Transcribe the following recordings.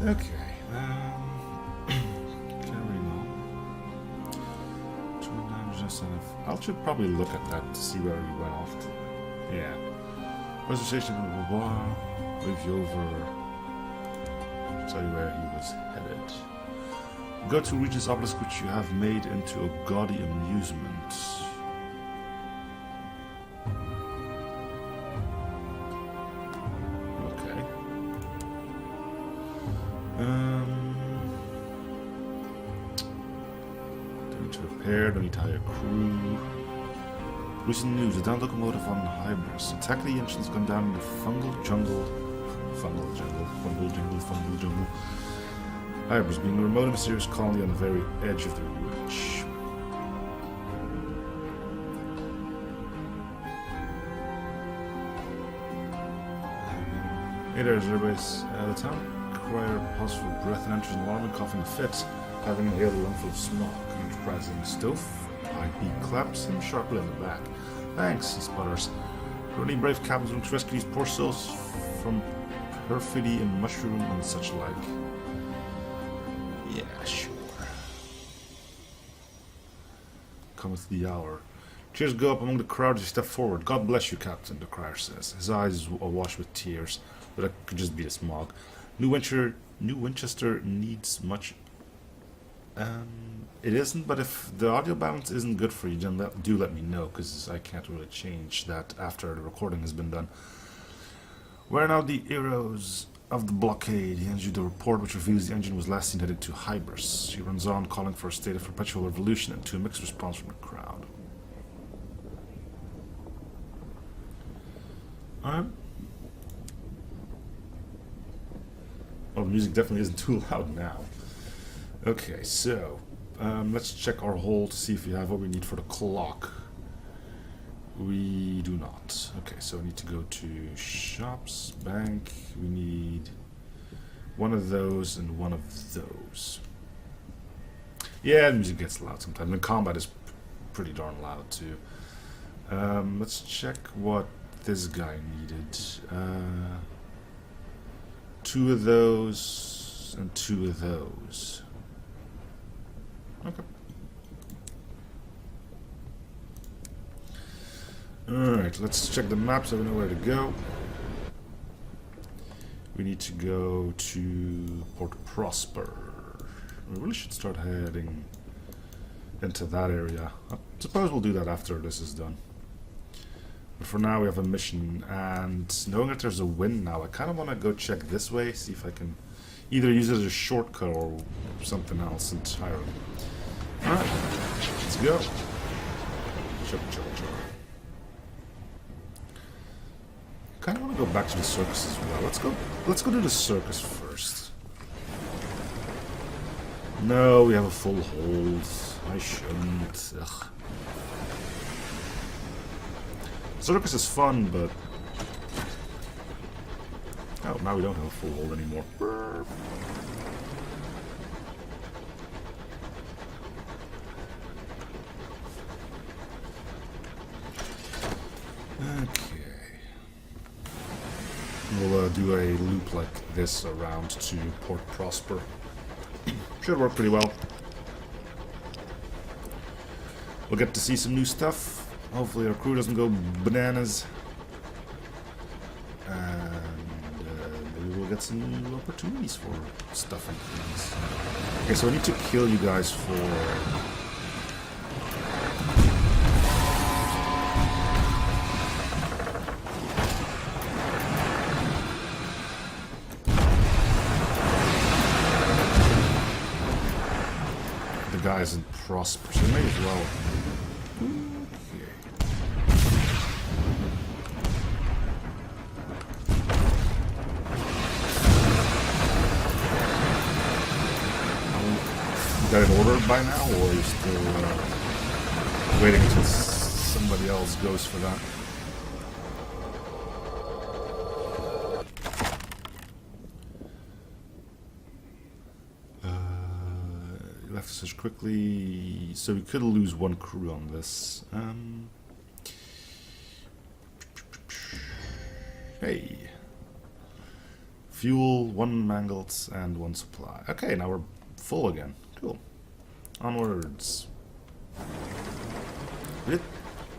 Okay. Carry on. I should probably look at that to see where he went off to. Yeah. Reservation, blah, blah, blah. Wave you over. Tell you where he was headed. Go to Regent's Obelisk, which you have made into a gaudy amusement. Okay. Don't need to repair, don't need to hire a crew. Recent news, a down locomotive on Hybris. Attack the engine's gone down in the fungal jungle. Hybris being a remote and mysterious colony on the very edge of the reach. Hey there, Zerbase. The town acquired pause for breath and enters an alarming coughing fit, having inhaled a lungful of smoke. Enterprising stove, IP claps him sharply on the back. Thanks, he sputters. Only brave captains want to rescue these poor souls from perfidy and mushroom and such like. Yeah, sure. Cometh the hour. Cheers go up among the crowd as you step forward. God bless you, Captain, the crier says. His eyes awash with tears, but that could just be the smog. New Winchester needs much. It isn't, but if the audio balance isn't good for you, then do let me know, because I can't really change that after the recording has been done. Where are now the heroes of the blockade? He hands you the report, which reveals the engine was last seen headed to Hybris. She runs on, calling for a state of perpetual revolution, and to a mixed response from the crowd. Alright. Well, the music definitely isn't too loud now. Okay, so let's check our hole to see if we have what we need for the clock. We do not. Okay, so we need to go to shops, bank. We need one of those and one of those. Yeah, the music gets loud sometimes. And combat is pretty darn loud too. Let's check what this guy needed. 2 of those and 2 of those. Okay. Alright, let's check the map so we know where to go. We need to go to Port Prosper. We really should start heading into that area. I suppose we'll do that after this is done. But for now we have a mission, and knowing that there's a wind now, I kind of want to go check this way, see if I can either use it as a shortcut or something else entirely. Alright, let's go. Chugga. Kind of want to go back to the circus as well. Let's go to the circus first. No, we have a full hold. I shouldn't. Ugh. Circus is fun, but oh, now we don't have a full hold anymore. Okay. We'll do a loop like this around to Port Prosper. Should work pretty well. We'll get to see some new stuff. Hopefully our crew doesn't go bananas. And maybe we'll get some new opportunities for stuff and things. Okay, so I need to kill you guys for the guys in Prosper, so may as well. That in order by now, or are you still waiting until somebody else goes for that? Left such quickly, so we could lose one crew on this. Hey, Fuel, 1 mangled, and 1 supply. Okay, now we're full again. Cool. Onwards. We did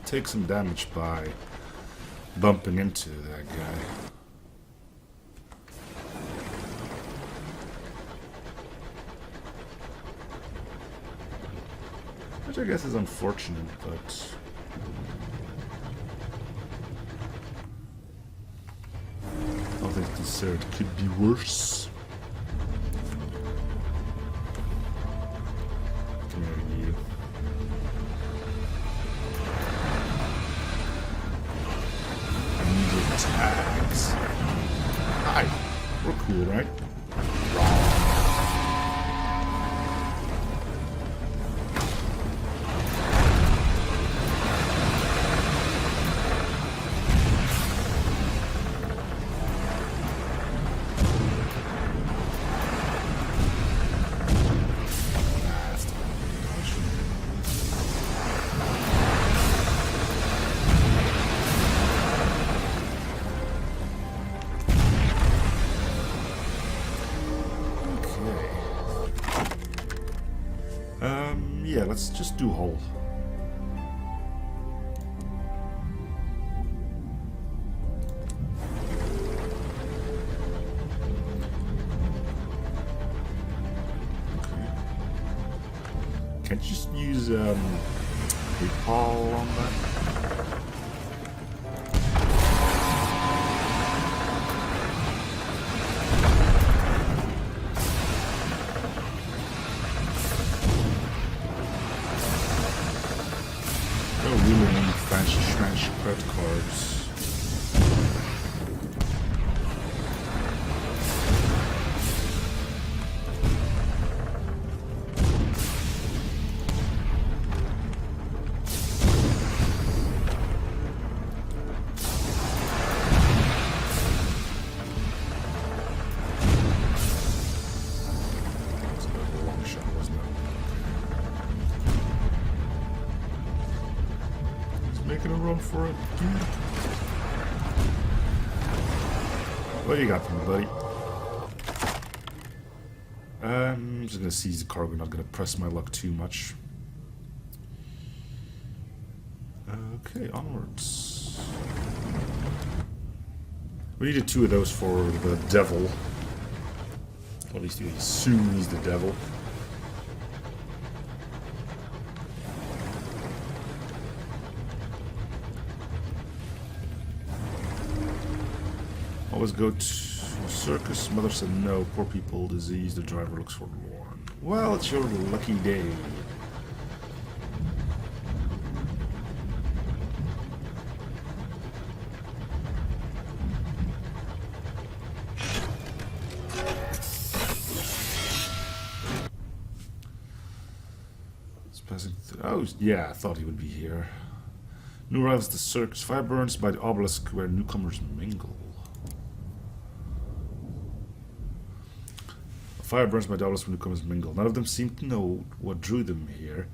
take some damage by bumping into that guy. Which I guess is unfortunate, but... I think this could be worse. Come here, you. Immediate attacks. Hi. We're cool, right? Yeah, let's just do hull. Okay. Can't you just use recall on that? French credit cards. That's a bit of a long shot, wasn't it? Making a run for it, dude. What do you got for me, buddy? I'm just gonna seize the cargo, not gonna press my luck too much. Okay, onwards. We needed 2 of those for the devil. Or at least we assume he's the devil. Always go to Circus. Mother said no. Poor people, disease. The driver looks forlorn. Well, it's your lucky day. It's passing through. Oh, yeah, I thought he would be here. New arrivals at the Circus. Fire burns by the obelisk where newcomers mingle. Fire burns by the obelisk where newcomers mingle. None of them seemed to know what drew them here.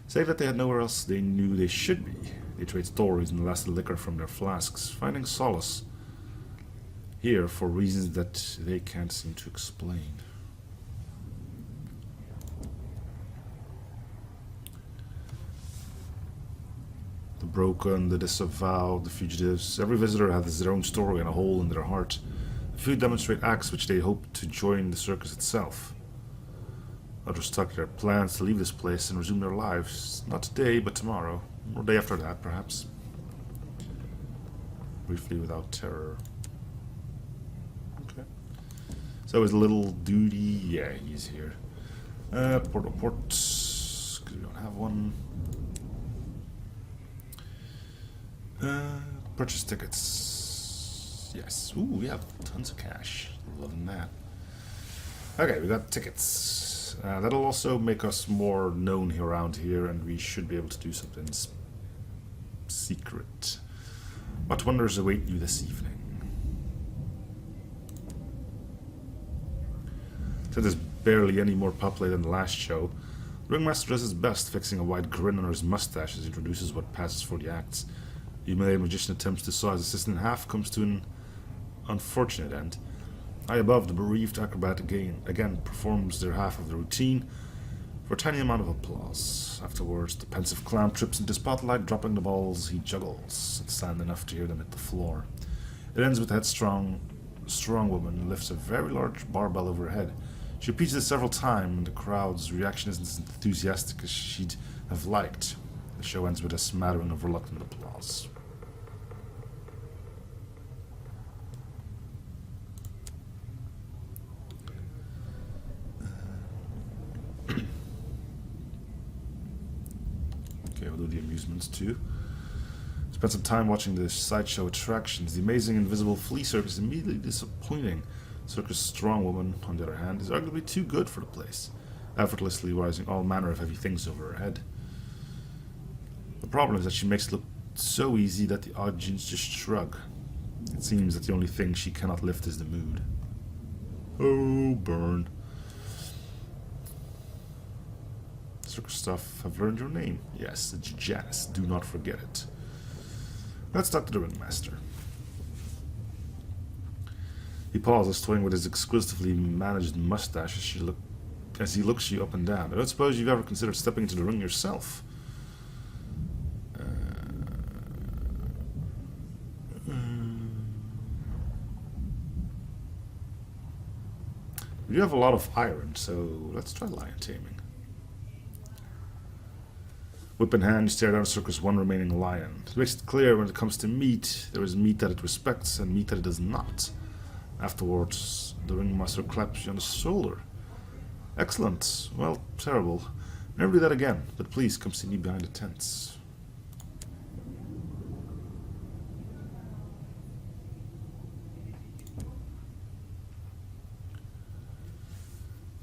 Save that they had nowhere else they knew they should be. They trade stories and lasted liquor from their flasks, finding solace here for reasons that they can't seem to explain. The broken, the disavowed, the fugitives. Every visitor has their own story and a hole in their heart. A few demonstrate acts which they hope to join the circus itself. Others stuck their plans to leave this place and resume their lives. Not today, but tomorrow. Or the day after that, perhaps. Briefly without terror. Okay. So his little duty, yeah, he's here. Port, because we don't have one. Purchase tickets. Yes. Ooh, we have tons of cash. Loving that. Okay, we got tickets. That'll also make us more known around here, and we should be able to do something secret. What wonders await you this evening? So there's barely any more populated than the last show. The ringmaster does his best, fixing a wide grin on his mustache as he introduces what passes for the acts. The humiliated magician attempts to saw his assistant in half, comes to an unfortunate end. High above, the bereaved acrobat again performs their half of the routine for a tiny amount of applause. Afterwards, the pensive clown trips into spotlight, dropping the balls he juggles. It's silent enough to hear them hit the floor. It ends with the strong woman lifts a very large barbell over her head. She repeats this several times, and the crowd's reaction isn't as enthusiastic as she'd have liked. The show ends with a smattering of reluctant applause. Okay, we'll do the amusements too. Spent some time watching the sideshow attractions. The amazing invisible flea circus is immediately disappointing. Circus strong woman, on the other hand, is arguably too good for the place, effortlessly rising all manner of heavy things over her head. The problem is that she makes it look so easy that the audience just shrug. It seems that the only thing she cannot lift is the mood. Oh, burn. Circus stuff have learned your name. Yes, it's Janice. Do not forget it. Let's talk to the ringmaster. He pauses, toying with his exquisitely managed mustache as he looks you up and down. I don't suppose you've ever considered stepping into the ring yourself. You have a lot of iron, so let's try lion taming. Whip in hand, you stare down Circus' one remaining lion. It makes it clear when it comes to meat, there is meat that it respects and meat that it does not. Afterwards, the ringmaster claps you on the shoulder. Excellent. Well, terrible. Never do that again, but please come see me behind the tents.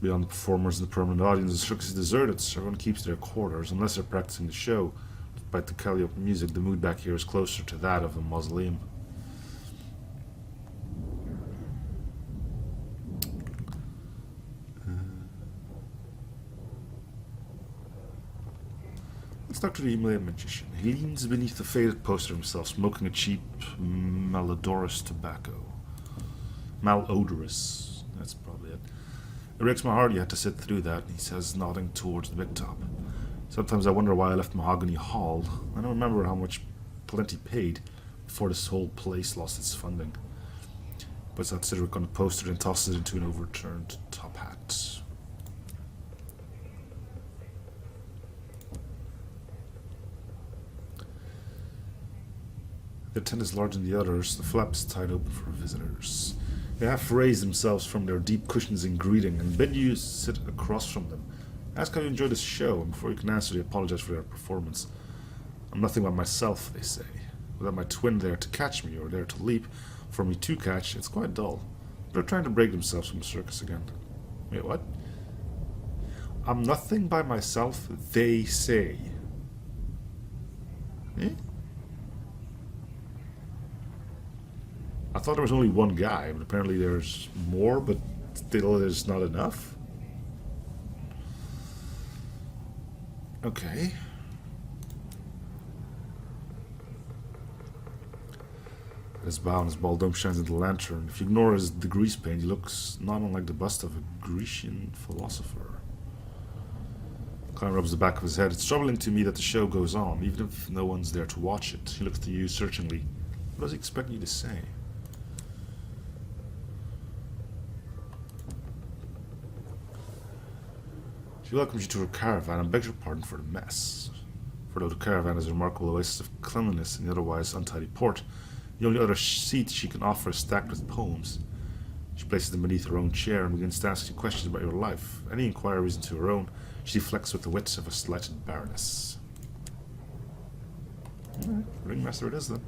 Beyond the performers and the permanent audience, the circus is deserted, so everyone keeps their quarters, unless they're practicing the show. Despite the calliope music, the mood back here is closer to that of a mausoleum. Let's talk to the humiliated magician. He leans beneath the faded poster of himself, smoking a cheap, malodorous tobacco. Malodorous. That's probably it. It breaks my heart you had to sit through that, he says, nodding towards the big top. Sometimes I wonder why I left Mahogany Hall. I don't remember how much Plenty paid before this whole place lost its funding. Puts out Cedric on the poster and tosses it into an overturned top hat. The tent is larger than the others, the flaps tied open for visitors. They half raise themselves from their deep cushions in greeting and bid you sit across from them. Ask how you enjoyed the show, and before you can answer, they apologize for their performance. I'm nothing but myself, they say. Without my twin there to catch me, or there to leap for me to catch, it's quite dull. They're trying to break themselves from the circus again. Wait, what? I'm nothing by myself, they say. Eh? I thought there was only one guy, but apparently there's more, but still there's not enough. Okay. His bow and his bald dome shines in the lantern. If you ignore his grease paint, he looks not unlike the bust of a Grecian philosopher. Klein rubs the back of his head. It's troubling to me that the show goes on, even if no one's there to watch it. He looks to you searchingly. What does he expect you to say? She welcomes you to her caravan and begs your pardon for the mess. For though the caravan is a remarkable oasis of cleanliness in the otherwise untidy port, the only other seat she can offer is stacked with poems. She places them beneath her own chair and begins to ask you questions about your life. Any inquiries into her own, she deflects with the wit of a slighted baroness. Alright, ringmaster it is then.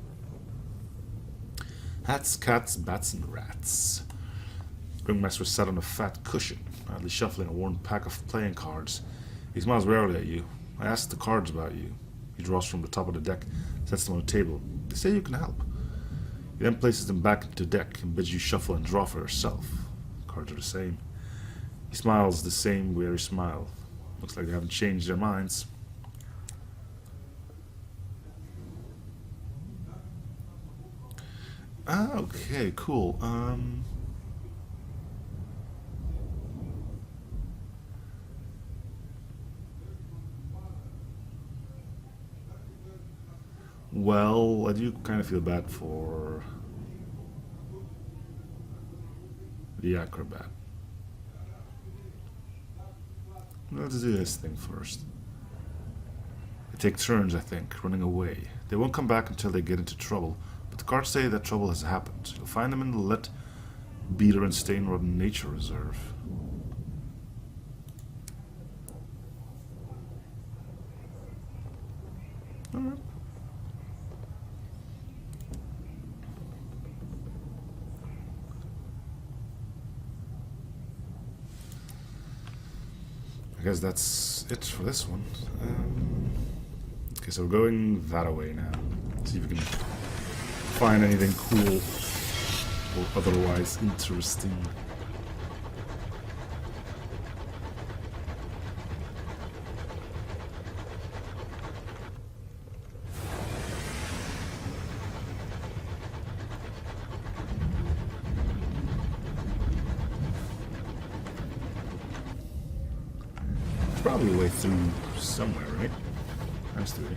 Hats, cats, bats, and rats. Ringmaster sat on a fat cushion, idly shuffling a worn pack of playing cards. He smiles rarely at you. I ask the cards about you. He draws from the top of the deck, sets them on the table. They say you can help. He then places them back into the deck and bids you shuffle and draw for yourself. The cards are the same. He smiles the same weary smile. Looks like they haven't changed their minds. Ah, okay, cool. Well, I do kind of feel bad for the acrobat. Let's do this thing first. They take turns, I think, running away. They won't come back until they get into trouble, but the cards say that trouble has happened. You'll find them in the Let Beater and Stainrod Nature Reserve. Alright. I guess that's it for this one. Okay, so we're going that way now. See if we can find anything cool or otherwise interesting. Probably a way through somewhere, right? Has to be.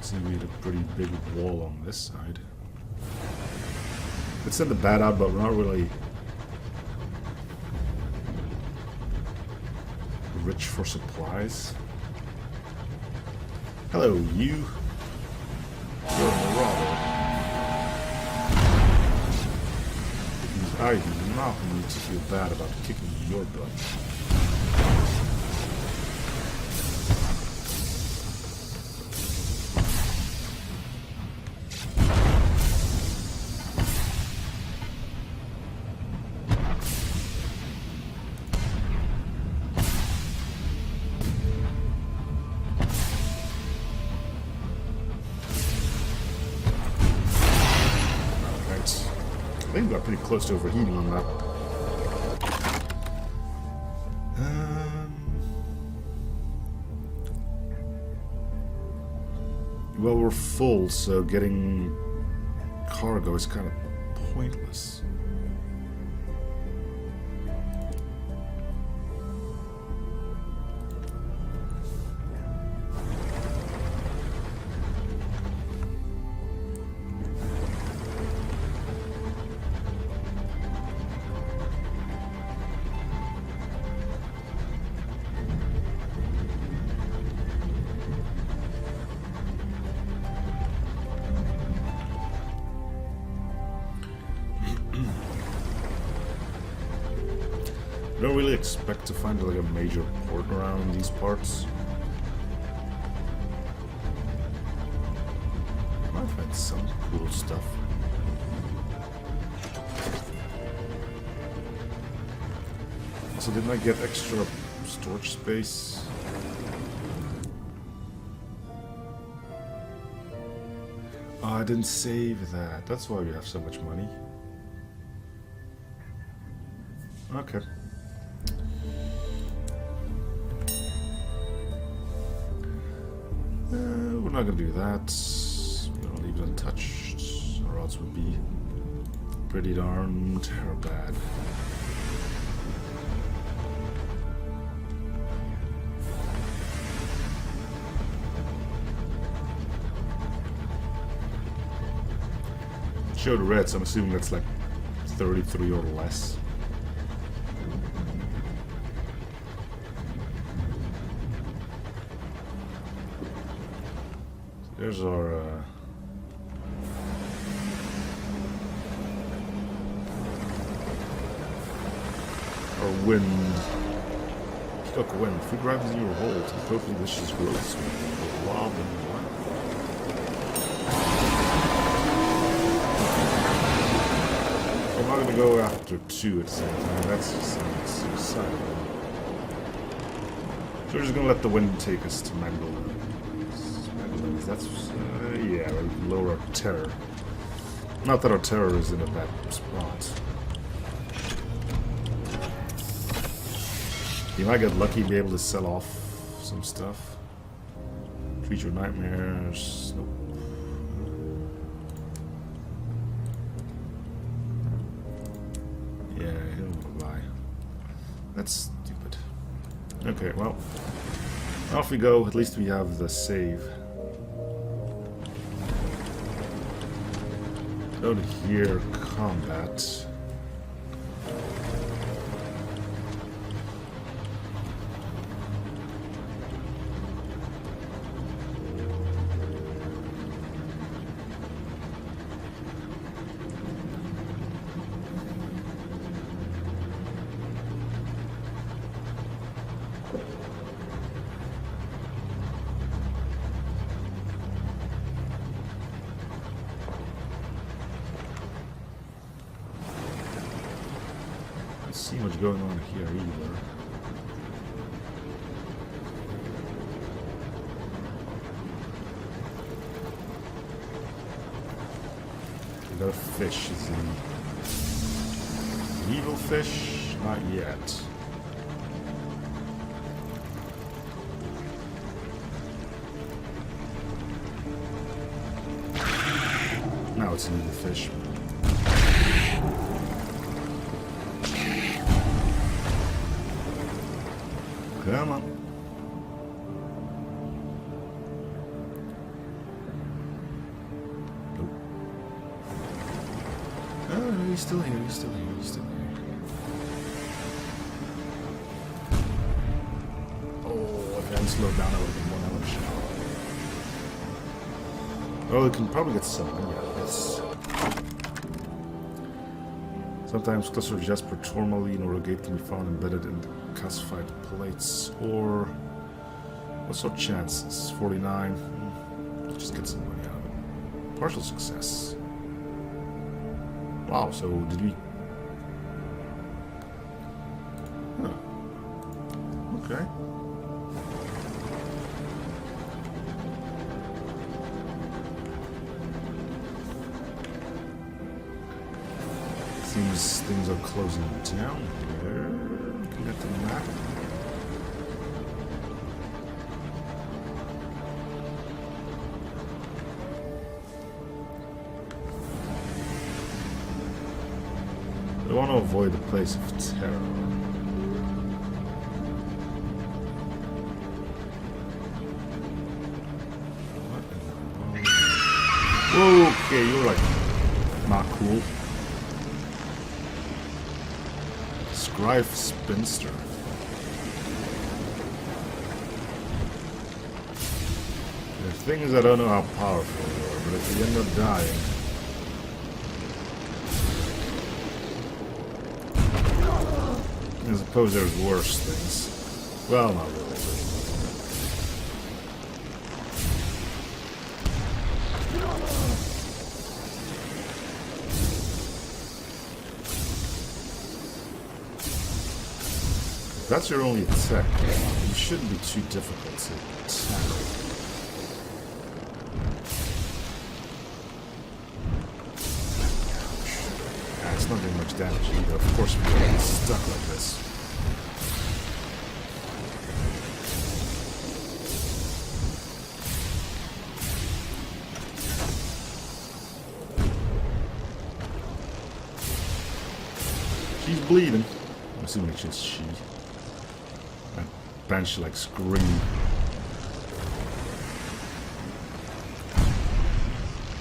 See, we had a pretty big wall on this side. Let's send the bat out, but we're not really rich for supplies. Hello, you. You're a marauder. I do not need to feel bad about kicking your butt. I think we got pretty close to overheating on that. Well, we're full, so getting cargo is kind of pointless. I don't really expect to find like a major port around these parts. I might find some cool stuff. Also, didn't I get extra storage space? Oh, I didn't save that. That's why we have so much money. Okay. We're not gonna do that. We're gonna leave it untouched, or else would be pretty darn bad. Showed red, so I'm assuming that's like 33 or less. There's our wind. Stuck wind. Food arrives in your hold. Hopefully this just grows. Wild and wild. I'm not gonna go after two at the same time. That's just suicidal. So we're just gonna let the wind take us to Mangle. That's, yeah, lower our terror. Not that our terror is in a bad spot. You might get lucky, be able to sell off some stuff. Treat your nightmares. Nope. Yeah, he don't want to buy. That's stupid. Okay, well, off we go. At least we have the save. Go to here, combat. See what's going on here either. We got a fish. Is he evil fish? Not yet. Now it's an evil fish. Come on. Nope. Oh, no, he's still here, he's still here, he's still here. Oh, if I hadn't slowed down, I would have been one hell of a shot. Oh, we can probably get someone, yeah, yes. Sometimes clusters of jasper, tourmaline, or agate can be found embedded in the calcified plates. Or what's our chances? 49. Let's just get some money out of it. Partial success. Wow. So did we? Huh. Okay. Seems things are closing down here. Looking at the map. I want to avoid the place of terror. What in the world? Okay, you're like not cool. Rife Spinster. There are things I don't know how powerful they are, but if you end up dying... I suppose there's worse things. Well, not really. That's your only attack. It shouldn't be too difficult to attack. Yeah, it's not doing much damage either. Of course we're getting stuck like this. She's bleeding. I'm assuming it's just she. Bench like scream.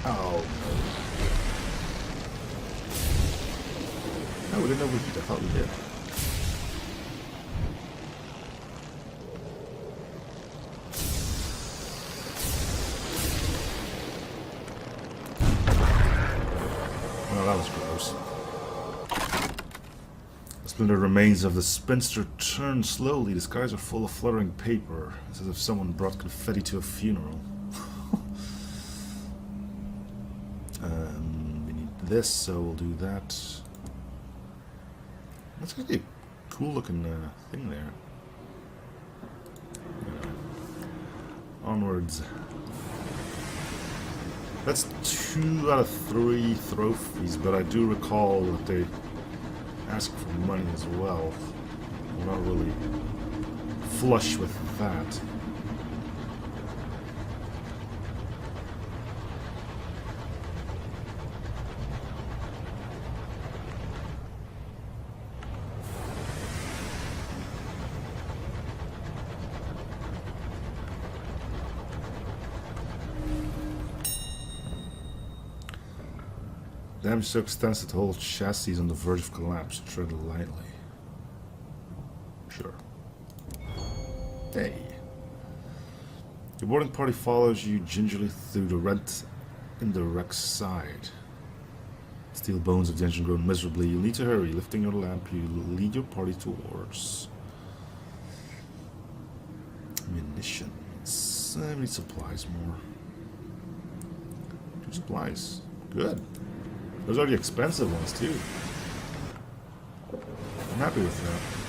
Oh no. No, we didn't know we did. I thought we did. Well, that was gross. The remains of the spinster turn slowly. The skies are full of fluttering paper. It's as if someone brought confetti to a funeral. We need this, so we'll do that. That's actually a cool looking thing there. Onwards. That's 2 out of 3 trophies, but I do recall that they ask for money as well. We're not really flush with that. Damage so extensive the whole chassis is on the verge of collapse. Tread lightly. Sure. Hey. Your boarding party follows you gingerly through the rent in the wreck's side. Steel bones of the engine grow miserably. You need to hurry. Lifting your lamp, you lead your party towards munitions. I need supplies more. 2 supplies. Good. Those are the expensive ones too. I'm happy with that.